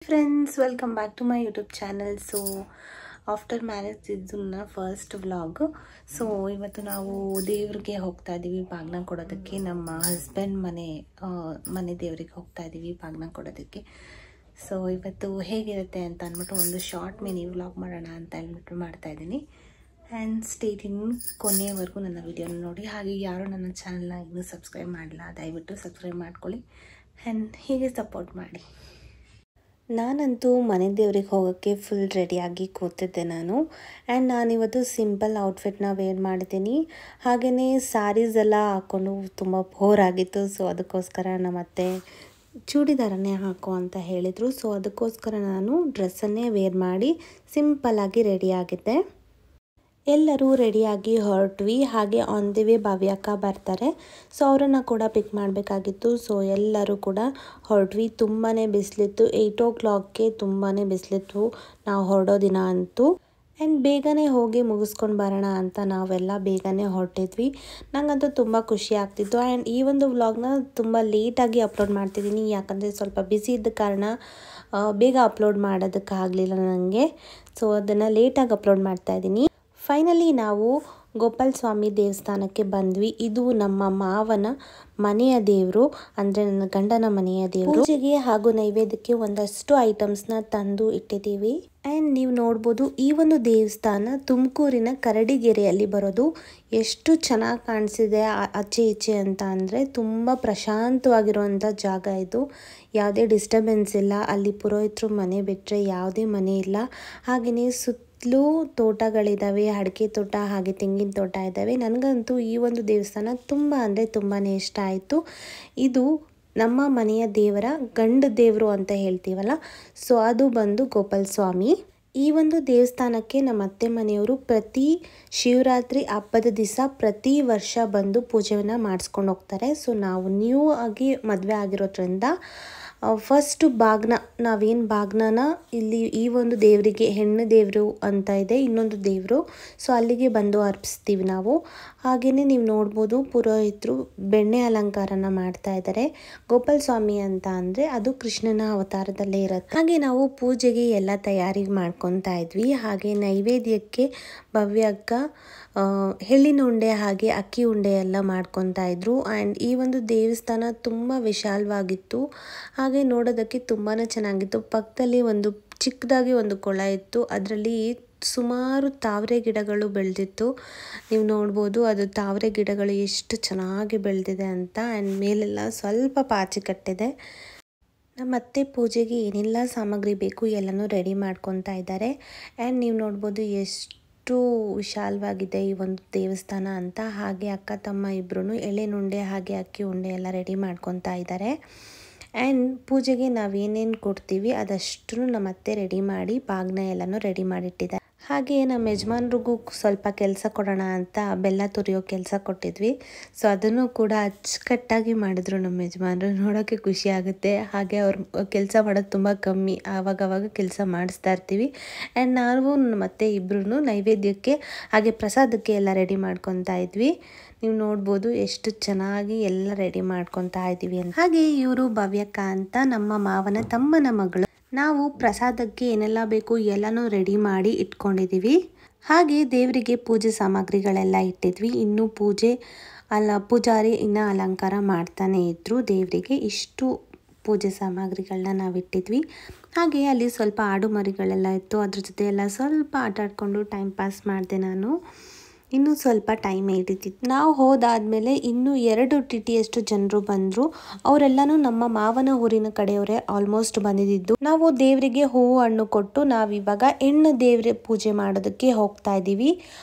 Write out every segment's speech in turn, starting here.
Friends, welcome back to my YouTube channel. So after marriage ಇದು ನನ್ನ first vlog. So ಇವತ್ತು ನಾವು ದೇವ್ರಿಗೆ ಹೋಗ್ತಾ ಇದ್ದೀವಿ ಬಾಗ್ನ ಕೊಡೋದಕ್ಕೆ. ನಮ್ಮ ಹಸ್ಬೆಂಡ್ ಮನೆ ದೇವ್ರಿಗೆ ಹೋಗ್ತಾ ಇದ್ದೀವಿ ಬಾಗ್ನ ಕೊಡೋದಕ್ಕೆ. ಸೊ ಇವತ್ತು ಹೇಗಿರುತ್ತೆ ಅಂತ ಅಂದ್ಬಿಟ್ಟು ಒಂದು ಶಾರ್ಟ್ ಮಿನಿ ವ್ಲಾಗ್ ಮಾಡೋಣ ಅಂತ ಹೇಳ್ಬಿಟ್ಟು ಮಾಡ್ತಾ ಇದ್ದೀನಿ. ಆ್ಯಂಡ್ ಸ್ಟೇಟ್ ಇನ್ನು ಕೊನೆಯವರೆಗೂ ನನ್ನ ವಿಡಿಯೋನ ನೋಡಿ. ಹಾಗೆ ಯಾರು ನನ್ನ ಚಾನಲ್ನ ಇನ್ನೂ ಸಬ್ಸ್ಕ್ರೈಬ್ ಮಾಡಿಲ್ಲ ದಯವಿಟ್ಟು ಸಬ್ಸ್ಕ್ರೈಬ್ ಮಾಡ್ಕೊಳ್ಳಿ ಆ್ಯಂಡ್ ಹೀಗೆ ಸಪೋರ್ಟ್ ಮಾಡಿ. ನಾನಂತೂ ಮನೆ ದೇವ್ರಿಗೆ ಹೋಗೋಕ್ಕೆ ಫುಲ್ ರೆಡಿಯಾಗಿ ಕೂತಿದ್ದೆ ನಾನು. ಆ್ಯಂಡ್ ನಾನಿವತ್ತು ಸಿಂಪಲ್ ಔಟ್ಫಿಟ್ನ ವೇರ್ ಮಾಡಿದ್ದೀನಿ. ಹಾಗೆಯೇ ಸ್ಯಾರೀಸ್ ಎಲ್ಲ ಹಾಕ್ಕೊಂಡು ತುಂಬ ಬೋರ್ ಆಗಿತ್ತು. ಸೊ ಅದಕ್ಕೋಸ್ಕರ ನಮ್ಮತ್ತೆ ಚೂಡಿದಾರನ್ನೇ ಹಾಕೋ ಅಂತ ಹೇಳಿದರು. ಸೊ ಅದಕ್ಕೋಸ್ಕರ ನಾನು ಡ್ರೆಸ್ಸನ್ನೇ ವೇರ್ ಮಾಡಿ ಸಿಂಪಲ್ಲಾಗಿ ರೆಡಿಯಾಗಿದ್ದೆ. ಎಲ್ಲರೂ ರೆಡಿಯಾಗಿ ಹೊರಟ್ವಿ. ಹಾಗೆ ಆನ್ ದಿ ವೇ ಭವ್ಯಕ್ಕ ಬರ್ತಾರೆ. ಸೊ ಅವರನ್ನು ಕೂಡ ಪಿಕ್ ಮಾಡಬೇಕಾಗಿತ್ತು. ಸೊ ಎಲ್ಲರೂ ಕೂಡ ಹೊರಟ್ವಿ. ತುಂಬಾ ಬಿಸಿಲಿತ್ತು. 8 o'clockಗೆ ತುಂಬಾ ಬಿಸಿಲಿತ್ತು ನಾವು ಹೊರಡೋ ದಿನ ಅಂತೂ. ಆ್ಯಂಡ್ ಬೇಗನೆ ಹೋಗಿ ಮುಗಿಸ್ಕೊಂಡು ಬರೋಣ ಅಂತ ನಾವೆಲ್ಲ ಬೇಗನೆ ಹೊರಟಿದ್ವಿ. ನನಗಂತೂ ತುಂಬ ಖುಷಿ ಆಗ್ತಿತ್ತು. ಆ್ಯಂಡ್ ಈ ಒಂದು ವ್ಲಾಗ್ನ ತುಂಬ ಲೇಟಾಗಿ ಅಪ್ಲೋಡ್ ಮಾಡ್ತಿದ್ದೀನಿ. ಯಾಕಂದರೆ ಸ್ವಲ್ಪ ಬ್ಯುಸಿ ಇದ್ದ ಕಾರಣ ಬೇಗ ಅಪ್ಲೋಡ್ ಮಾಡೋದಕ್ಕಾಗಲಿಲ್ಲ ನನಗೆ. ಸೊ ಅದನ್ನು ಲೇಟಾಗಿ ಅಪ್ಲೋಡ್ ಮಾಡ್ತಾಯಿದ್ದೀನಿ. ಫೈನಲಿ ನಾವು ಗೋಪಾಲ ಸ್ವಾಮಿ ದೇವಸ್ಥಾನಕ್ಕೆ ಬಂದ್ವಿ. ಇದು ನಮ್ಮ ಮಾವನ ಮನೆಯ ದೇವರು, ಅಂದರೆ ನನ್ನ ಗಂಡನ ಮನೆಯ ದೇವರು. ಪೂಜೆಗೆ ಹಾಗೂ ನೈವೇದ್ಯಕ್ಕೆ ಒಂದಷ್ಟು ಐಟಮ್ಸ್ನ ತಂದು ಇಟ್ಟಿದ್ದೀವಿ. ಆ್ಯಂಡ್ ನೀವು ನೋಡ್ಬೋದು ಈ ಒಂದು ದೇವಸ್ಥಾನ ತುಮಕೂರಿನ ಕರಡಿಗೆರೆಯಲ್ಲಿ ಬರೋದು. ಎಷ್ಟು ಚೆನ್ನಾಗಿ ಕಾಣಿಸಿದೆ ಆಚೆ ಈಚೆ ಅಂತ ಅಂದರೆ ತುಂಬ ಪ್ರಶಾಂತವಾಗಿರುವಂಥ ಜಾಗ ಇದು. ಯಾವುದೇ ಡಿಸ್ಟರ್ಬೆನ್ಸ್ ಇಲ್ಲ. ಅಲ್ಲಿ ಪುರೋಹಿತರು ಮನೆ ಬಿಟ್ಟರೆ ಯಾವುದೇ ಮನೆ ಇಲ್ಲ. ಹಾಗೆಯೇ ಸುತ್ತಲೂ ತೋಟಗಳಿದ್ದಾವೆ. ಅಡಿಕೆ ತೋಟ ಹಾಗೆ ತೆಂಗಿನ ತೋಟ ಇದ್ದಾವೆ. ನನಗಂತೂ ಈ ಒಂದು ದೇವಸ್ಥಾನ ತುಂಬ ಅಂದರೆ ತುಂಬಾ ಇಷ್ಟ ಆಯಿತು. ಇದು ನಮ್ಮ ಮನೆಯ ದೇವರ ಗಂಡು ದೇವರು ಅಂತ ಹೇಳ್ತೀವಲ್ಲ, ಸೊ ಅದು ಬಂದು ಗೋಪಾಲ ಸ್ವಾಮಿ. ಈ ಒಂದು ದೇವಸ್ಥಾನಕ್ಕೆ ನಮ್ಮ ಅತ್ತೆ ಮನೆಯವರು ಪ್ರತಿ ಶಿವರಾತ್ರಿ ಹಬ್ಬದ ದಿವಸ ಪ್ರತಿ ವರ್ಷ ಬಂದು ಪೂಜೆಯನ್ನು ಮಾಡಿಸ್ಕೊಂಡು ಹೋಗ್ತಾರೆ. ಸೊ ನಾವು ನ್ಯೂ ಆಗಿ ಮದುವೆ ಆಗಿರೋದ್ರಿಂದ ಫಸ್ಟ್ ಬಾಗ್ನ, ನಾವೇನು ಬಾಗ್ನನ ಇಲ್ಲಿ ಈ ಒಂದು ದೇವರಿಗೆ ಹೆಣ್ಣು ದೇವರು ಅಂತ ಇದೆ, ಇನ್ನೊಂದು ದೇವರು. ಸೊ ಅಲ್ಲಿಗೆ ಬಂದು ಅರ್ಪಿಸ್ತೀವಿ ನಾವು. ಹಾಗೆಯೇ ನೀವು ನೋಡ್ಬೋದು ಪುರೋಹಿತರು ಬೆಣ್ಣೆ ಅಲಂಕಾರನ ಮಾಡ್ತಾ ಇದ್ದಾರೆ. ಗೋಪಾಲ ಸ್ವಾಮಿ ಅಂತ ಅಂದರೆ ಅದು ಕೃಷ್ಣನ ಅವತಾರದಲ್ಲೇ ಇರುತ್ತೆ. ಹಾಗೆ ನಾವು ಪೂಜೆಗೆ ಎಲ್ಲ ತಯಾರಿ ಮಾಡ್ಕೊತಾ ಇದ್ವಿ. ಹಾಗೆ ನೈವೇದ್ಯಕ್ಕೆ ಭವ್ಯಕ್ಕ ಎಳ್ಳಿನ ಉಂಡೆ ಹಾಗೆ ಅಕ್ಕಿ ಉಂಡೆ ಎಲ್ಲ ಮಾಡ್ಕೊತಾ ಇದ್ರು. ಆ್ಯಂಡ್ ಈ ಒಂದು ದೇವಸ್ಥಾನ ತುಂಬ ವಿಶಾಲವಾಗಿತ್ತು. ಹಾಗೆ ನೋಡೋದಕ್ಕೆ ತುಂಬಾ ಚೆನ್ನಾಗಿತ್ತು. ಪಕ್ಕದಲ್ಲಿ ಒಂದು ಚಿಕ್ಕದಾಗಿ ಒಂದು ಕೊಳ ಇತ್ತು. ಅದರಲ್ಲಿ ಸುಮಾರು ತಾವರೆ ಗಿಡಗಳು ಬೆಳೆದಿತ್ತು. ನೀವು ನೋಡ್ಬೋದು ಅದು ತಾವರೆ ಗಿಡಗಳು ಎಷ್ಟು ಚೆನ್ನಾಗಿ ಬೆಳೆದಿದೆ ಅಂತ. ಆ್ಯಂಡ್ ಮೇಲೆಲ್ಲ ಸ್ವಲ್ಪ ಪಾಚಿ ಕಟ್ಟಿದೆ. ನಮ್ಮತ್ತೆ ಪೂಜೆಗೆ ಏನೆಲ್ಲ ಸಾಮಗ್ರಿ ಬೇಕು ಎಲ್ಲನೂ ರೆಡಿ ಮಾಡ್ಕೊತಾ ಇದ್ದಾರೆ. ಆ್ಯಂಡ್ ನೀವು ನೋಡ್ಬೋದು ಎಷ್ಟು ವಿಶಾಲವಾಗಿದೆ ಈ ಒಂದು ದೇವಸ್ಥಾನ ಅಂತ. ಹಾಗೆ ಅಕ್ಕ ತಮ್ಮ ಇಬ್ಬರೂ ಎಳೆನುಂಡೆ ಹಾಗೆ ಅಕ್ಕಿ ಉಂಡೆ ಎಲ್ಲ ರೆಡಿ ಮಾಡ್ಕೊತಾ ಇದ್ದಾರೆ. ಆ್ಯಂಡ್ ಪೂಜೆಗೆ ನಾವೇನೇನು ಕೊಡ್ತೀವಿ ಅದಷ್ಟು ನಮ್ಮತ್ತೆ ರೆಡಿ ಮಾಡಿ ಬಾಗ್ನ ಎಲ್ಲನೂ ರೆಡಿ ಮಾಡಿಟ್ಟಿದ್ದಾರೆ. ಹಾಗೆ ನಮ್ಮ ಯಜಮಾನ್ರಿಗೂ ಸ್ವಲ್ಪ ಕೆಲಸ ಕೊಡೋಣ ಅಂತ ಬೆಲ್ಲ ತುರಿಯೋ ಕೆಲಸ ಕೊಟ್ಟಿದ್ವಿ. ಸೊ ಅದನ್ನು ಕೂಡ ಅಚ್ಚುಕಟ್ಟಾಗಿ ಮಾಡಿದ್ರು ನಮ್ಮ ಯಜಮಾನ್ರು. ನೋಡೋಕ್ಕೆ ಖುಷಿ ಆಗುತ್ತೆ. ಹಾಗೆ ಅವ್ರು ಕೆಲಸ ಮಾಡೋದು ತುಂಬ ಕಮ್ಮಿ, ಆವಾಗವಾಗ ಕೆಲಸ ಮಾಡಿಸ್ತಾ ಇರ್ತೀವಿ. ಆ್ಯಂಡ್ ನಾವು ಮತ್ತೆ ಇಬ್ಬರೂ ನೈವೇದ್ಯಕ್ಕೆ ಹಾಗೆ ಪ್ರಸಾದಕ್ಕೆ ಎಲ್ಲ ರೆಡಿ ಮಾಡ್ಕೊತಾ ಇದ್ವಿ. ನೀವು ನೋಡ್ಬೋದು ಎಷ್ಟು ಚೆನ್ನಾಗಿ ಎಲ್ಲ ರೆಡಿ ಮಾಡ್ಕೊತಾ ಇದ್ದೀವಿ ಅಂತ. ಹಾಗೆ ಇವರು ಭವ್ಯಕ್ಕ ಅಂತ ನಮ್ಮ ಮಾವನ ತಮ್ಮನ ಮಗಳು. ನಾವು ಪ್ರಸಾದಕ್ಕೆ ಏನೆಲ್ಲ ಬೇಕು ಎಲ್ಲನೂ ರೆಡಿ ಮಾಡಿ ಇಟ್ಕೊಂಡಿದ್ದೀವಿ. ಹಾಗೆ ದೇವರಿಗೆ ಪೂಜೆ ಸಾಮಗ್ರಿಗಳೆಲ್ಲ ಇಟ್ಟಿದ್ವಿ. ಇನ್ನೂ ಪೂಜಾರಿ ಇನ್ನೂ ಅಲಂಕಾರ ಮಾಡ್ತಾನೆ ಇದ್ದರು ದೇವರಿಗೆ. ಇಷ್ಟು ಪೂಜೆ ಸಾಮಗ್ರಿಗಳನ್ನ ನಾವು ಇಟ್ಟಿದ್ವಿ. ಹಾಗೆ ಅಲ್ಲಿ ಸ್ವಲ್ಪ ಆಡು ಮರಿಗಳೆಲ್ಲ ಇತ್ತು. ಅದ್ರ ಜೊತೆ ಎಲ್ಲ ಸ್ವಲ್ಪ ಆಟ ಆಡ್ಕೊಂಡು ಟೈಮ್ ಪಾಸ್ ಮಾಡಿದೆ ನಾನು. ಇನ್ನೂ ಸ್ವಲ್ಪ ಟೈಮ್ ಹಿಡಿತಿತ್ತು. ನಾವು ಹೋದಾದಮೇಲೆ ಇನ್ನೂ 2 ಟಿಟಿಯಷ್ಟು ಜನರು ಬಂದರು. ಅವರೆಲ್ಲನೂ ನಮ್ಮ ಮಾವನ ಊರಿನ ಕಡೆಯವರೇ ಆಲ್ಮೋಸ್ಟ್ ಬಂದಿದ್ದು. ನಾವು ದೇವರಿಗೆ ಹೂವು ಹಣ್ಣು ಕೊಟ್ಟು ನಾವಿವಾಗ ಹೆಣ್ಣು ದೇವ್ರ ಪೂಜೆ ಮಾಡೋದಕ್ಕೆ ಹೋಗ್ತಾ ಇದ್ದೀವಿ.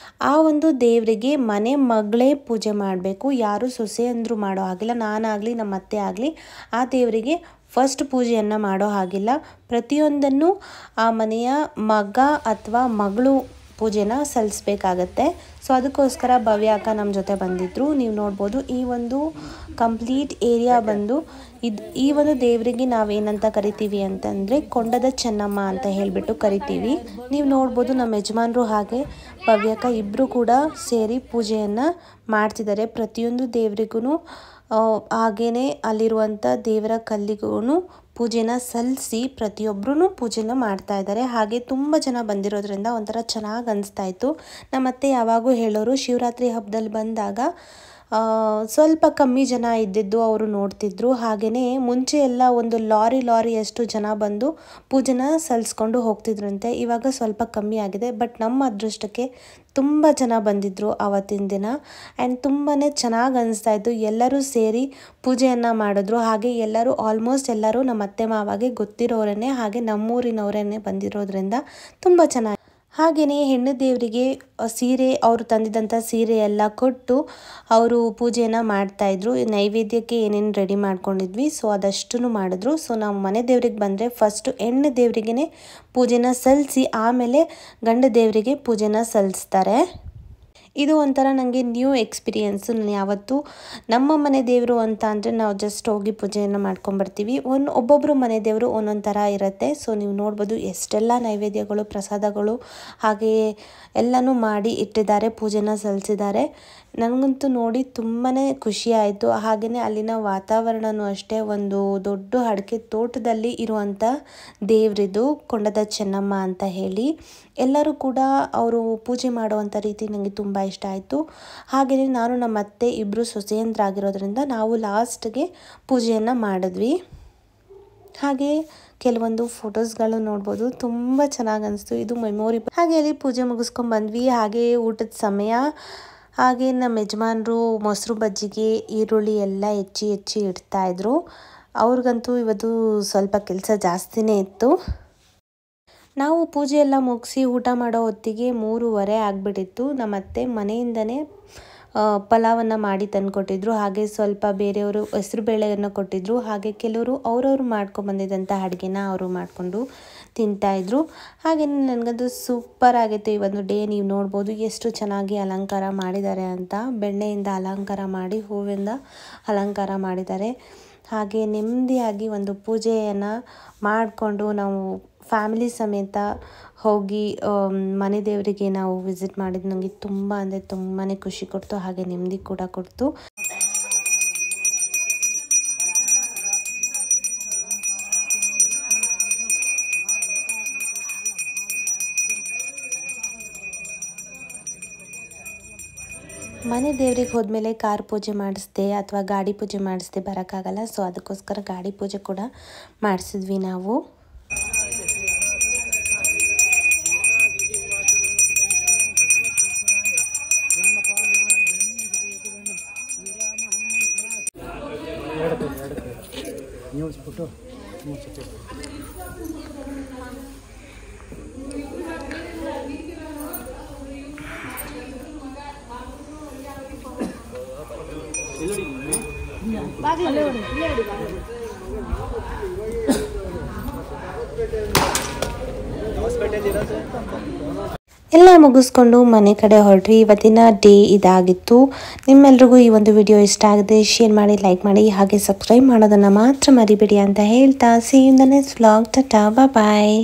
ಆ ಒಂದು ದೇವರಿಗೆ ಮನೆ ಮಗಳೇ ಪೂಜೆ ಮಾಡಬೇಕು, ಯಾರು ಸೊಸೆ ಅಂದರೂ ಮಾಡೋ ಹಾಗಿಲ್ಲ. ನಾನಾಗಲಿ ನಮ್ಮ ಅತ್ತೆ ಆಗಲಿ ಆ ದೇವರಿಗೆ ಫಸ್ಟ್ ಪೂಜೆಯನ್ನು ಮಾಡೋ ಹಾಗಿಲ್ಲ. ಪ್ರತಿಯೊಂದನ್ನು ಆ ಮನೆಯ ಮಗ ಅಥವಾ ಮಗಳು ಪೂಜೆನ ಸಲ್ಲಿಸ್ಬೇಕಾಗತ್ತೆ. ಸೊ ಅದಕ್ಕೋಸ್ಕರ ಭವ್ಯ ಅಕ್ಕ ನಮ್ಮ ಜೊತೆ ಬಂದಿದ್ದರು. ನೀವು ನೋಡ್ಬೋದು ಈ ಒಂದು ಕಂಪ್ಲೀಟ್ ಏರಿಯಾ ಬಂದು ಈ ಒಂದು ದೇವರಿಗೆ ನಾವೇನಂತ ಕರಿತೀವಿ ಅಂತಂದರೆ ಕೊಂಡದ ಚೆನ್ನಮ್ಮ ಅಂತ ಹೇಳಿಬಿಟ್ಟು ಕರಿತೀವಿ. ನೀವು ನೋಡ್ಬೋದು ನಮ್ಮ ಯಜಮಾನರು ಹಾಗೆ ಭವ್ಯಕ್ಕ ಇಬ್ಬರು ಕೂಡ ಸೇರಿ ಪೂಜೆಯನ್ನು ಮಾಡ್ತಿದ್ದಾರೆ. ಪ್ರತಿಯೊಂದು ದೇವರಿಗೂ ಹಾಗೆಯೇ ಅಲ್ಲಿರುವಂಥ ದೇವರ ಕಲ್ಲಿಗೂ ಪೂಜೆನ ಸಲ್ಲಿಸಿ ಪ್ರತಿಯೊಬ್ಬರೂ ಪೂಜೆನ ಮಾಡ್ತಾ ಇದ್ದಾರೆ. ಹಾಗೆ ತುಂಬ ಜನ ಬಂದಿರೋದ್ರಿಂದ ಒಂಥರ ಚೆನ್ನಾಗಿ ಅನಿಸ್ತಾ ಇತ್ತು. ನಮ್ಮತ್ತೆ ಯಾವಾಗೂ ಹೇಳೋರು ಶಿವರಾತ್ರಿ ಹಬ್ಬದಲ್ಲಿ ಬಂದಾಗ ಸ್ವಲ್ಪ ಕಮ್ಮಿ ಜನ ಇದ್ದಿದ್ದು ಅವರು ನೋಡ್ತಿದ್ರು. ಹಾಗೆಯೇ ಮುಂಚೆ ಎಲ್ಲ ಒಂದು ಲಾರಿಯಷ್ಟು ಜನ ಬಂದು ಪೂಜೆನ ಸಲ್ಲಿಸ್ಕೊಂಡು ಹೋಗ್ತಿದ್ರಂತೆ. ಇವಾಗ ಸ್ವಲ್ಪ ಕಮ್ಮಿ ಆಗಿದೆ. ಬಟ್ ನಮ್ಮ ಅದೃಷ್ಟಕ್ಕೆ ತುಂಬ ಜನ ಬಂದಿದ್ದರು ಆವತ್ತಿನ ದಿನ. ಆ್ಯಂಡ್ ತುಂಬಾ ಚೆನ್ನಾಗಿ ಅನಿಸ್ತಾ ಇತ್ತು. ಎಲ್ಲರೂ ಸೇರಿ ಪೂಜೆಯನ್ನು ಮಾಡಿದ್ರು. ಹಾಗೆ ಆಲ್ಮೋಸ್ಟ್ ಎಲ್ಲರೂ ನಮ್ಮ ಅತ್ತೆ ಮಾವಾಗೆ ಗೊತ್ತಿರೋರೇ, ಹಾಗೆ ನಮ್ಮೂರಿನವರೇ ಬಂದಿರೋದ್ರಿಂದ ತುಂಬ ಚೆನ್ನಾಗಿ. ಹಾಗೆಯೇ ಹೆಣ್ಣು ದೇವರಿಗೆ ಸೀರೆ, ಅವರು ತಂದಿದ್ದಂಥ ಸೀರೆ ಎಲ್ಲ ಕೊಟ್ಟು ಅವರು ಪೂಜೆಯನ್ನು ಮಾಡ್ತಾಯಿದ್ರು. ನೈವೇದ್ಯಕ್ಕೆ ಏನೇನು ರೆಡಿ ಮಾಡ್ಕೊಂಡಿದ್ವಿ ಸೊ ಅದಷ್ಟೂ ಮಾಡಿದ್ರು. ಸೊ ನಾವು ಮನೆ ದೇವ್ರಿಗೆ ಬಂದರೆ ಫಸ್ಟು ಹೆಣ್ಣು ದೇವರಿಗೇ ಪೂಜೆನ ಸಲ್ಲಿಸಿ ಆಮೇಲೆ ಗಂಡ ದೇವರಿಗೆ ಪೂಜೆನ ಸಲ್ಲಿಸ್ತಾರೆ. ಇದು ಒಂಥರ ನನಗೆ ನ್ಯೂ ಎಕ್ಸ್ಪೀರಿಯೆನ್ಸು. ನಾನು ಯಾವತ್ತೂ ನಮ್ಮ ಮನೆ ದೇವರು ಅಂತ ಅಂದರೆ ನಾವು ಜಸ್ಟ್ ಹೋಗಿ ಪೂಜೆಯನ್ನು ಮಾಡ್ಕೊಂಬರ್ತೀವಿ. ಒಬ್ಬೊಬ್ಬರು ಮನೆ ದೇವರು ಒಂದೊಂದು ಥರ ಇರುತ್ತೆ. ಸೊ ನೀವು ನೋಡ್ಬೋದು ಎಷ್ಟೆಲ್ಲ ನೈವೇದ್ಯಗಳು, ಪ್ರಸಾದಗಳು ಹಾಗೆಯೇ ಎಲ್ಲನೂ ಮಾಡಿ ಇಟ್ಟಿದ್ದಾರೆ, ಪೂಜೆನ ಸಲ್ಲಿಸಿದ್ದಾರೆ. ನನಗಂತೂ ನೋಡಿ ತುಂಬಾ ಖುಷಿ ಆಯಿತು. ಹಾಗೆಯೇ ಅಲ್ಲಿನ ವಾತಾವರಣವೂ ಅಷ್ಟೇ, ಒಂದು ದೊಡ್ಡ ಅಡಿಕೆ ತೋಟದಲ್ಲಿ ಇರುವಂಥ ದೇವರಿದು, ಕೊಂಡದ ಚೆನ್ನಮ್ಮ ಅಂತ ಹೇಳಿ. ಎಲ್ಲರೂ ಕೂಡ ಅವರು ಪೂಜೆ ಮಾಡುವಂಥ ರೀತಿ ನನಗೆ ತುಂಬ ಇಷ್ಟ ಆಯಿತು. ಹಾಗೆಯೇ ನಾನು ನಮ್ಮ ಅತ್ತೆ ಇಬ್ಬರು ಸೊಸೆಯಂದ್ರಾಗಿರೋದ್ರಿಂದ ನಾವು ಲಾಸ್ಟ್ಗೆ ಪೂಜೆಯನ್ನು ಮಾಡಿದ್ವಿ. ಹಾಗೆ ಕೆಲವೊಂದು ಫೋಟೋಸ್ಗಳು ನೋಡ್ಬೋದು, ತುಂಬ ಚೆನ್ನಾಗಿ ಅನಿಸ್ತು. ಇದು ಮೆಮೊರಿ. ಹಾಗೆ ಅಲ್ಲಿ ಪೂಜೆ ಮುಗಿಸ್ಕೊಂಡು ಬಂದ್ವಿ. ಹಾಗೆ ಊಟದ ಸಮಯ. ಹಾಗೆ ನಮ್ಮ ಯಜಮಾನರು ಮೊಸರು ಬಜ್ಜಿಗೆ ಈರುಳ್ಳಿ ಎಲ್ಲ ಹೆಚ್ಚಿ ಇಡ್ತಾಯಿದ್ರು. ಅವ್ರಿಗಂತೂ ಇವತ್ತು ಸ್ವಲ್ಪ ಕೆಲಸ ಜಾಸ್ತಿನೇ ಇತ್ತು. ನಾವು ಪೂಜೆ ಎಲ್ಲ ಮುಗಿಸಿ ಊಟ ಮಾಡೋ ಹೊತ್ತಿಗೆ 3:15 ಆಗಿಬಿಟ್ಟಿತ್ತು. ನಮ್ಮತ್ತೆ ಮನೆಯಿಂದನೇ ಪಲಾವನ್ನು ಮಾಡಿ ತಂದುಕೊಟ್ಟಿದ್ರು. ಹಾಗೆ ಸ್ವಲ್ಪ ಬೇರೆಯವರು ಹೆಸರು ಬೇಳೆಯನ್ನು ಕೊಟ್ಟಿದ್ದರು. ಹಾಗೆ ಕೆಲವರು ಅವ್ರವ್ರು ಮಾಡ್ಕೊಂಬಂದಿದ್ದಂಥ ಅಡುಗೆನ ಅವರು ಮಾಡಿಕೊಂಡು ತಿಂತಾಯಿದ್ರು. ಹಾಗೆ ನನಗದು ಸೂಪರ್ ಆಗಿತ್ತು. ಈ ಒಂದು ಡೇ ನೀವು ನೋಡ್ಬೋದು ಎಷ್ಟು ಚೆನ್ನಾಗಿ ಅಲಂಕಾರ ಮಾಡಿದ್ದಾರೆ ಅಂತ. ಬೆಣ್ಣೆಯಿಂದ ಅಲಂಕಾರ ಮಾಡಿ, ಹೂವಿಂದ ಅಲಂಕಾರ ಮಾಡಿದ್ದಾರೆ. ಹಾಗೆ ನೆಮ್ಮದಿಯಾಗಿ ಒಂದು ಪೂಜೆಯನ್ನು ಮಾಡಿಕೊಂಡು ನಾವು ಫ್ಯಾಮಿಲಿ ಸಮೇತ ಹೋಗಿ ಮನೆ ದೇವರಿಗೆ ನಾವು ವಿಸಿಟ್ ಮಾಡಿದ್ದು ನನಗೆ ತುಂಬ ಅಂದರೆ ತುಂಬಾ ಖುಷಿ ಕೊಡ್ತು. ಹಾಗೆ ನೆಮ್ಮದಿ ಕೂಡ ಕೊಡ್ತು. ಮನೆ ದೇವ್ರಿಗೆ ಹೋದ್ಮೇಲೆ ಕಾರ್ ಪೂಜೆ ಮಾಡಿಸ್ದೆ ಅಥವಾ ಗಾಡಿ ಪೂಜೆ ಮಾಡಿಸ್ದೆ ಬರೋಕ್ಕಾಗಲ್ಲ. ಸೊ ಅದಕ್ಕೋಸ್ಕರ ಗಾಡಿ ಪೂಜೆ ಕೂಡ ಮಾಡಿಸಿದ್ವಿ ನಾವು. ಎಲ್ಲ ಮುಗಿಸ್ಕೊಂಡು ಮನೆ ಕಡೆ ಹೊರಟ್ವಿ. ಇವತ್ತಿನ ಡೇ ಇದಾಗಿತ್ತು. ನಿಮ್ಮೆಲ್ರಿಗೂ ಈ ಒಂದು ವಿಡಿಯೋ ಇಷ್ಟ ಆಗಿದೆ, ಶೇರ್ ಮಾಡಿ, ಲೈಕ್ ಮಾಡಿ, ಹಾಗೆ ಸಬ್ಸ್ಕ್ರೈಬ್ ಮಾಡೋದನ್ನು ಮಾತ್ರ ಮರಿಬೇಡಿ ಅಂತ ಹೇಳ್ತಾ, see you in the next vlog. Tata, bye.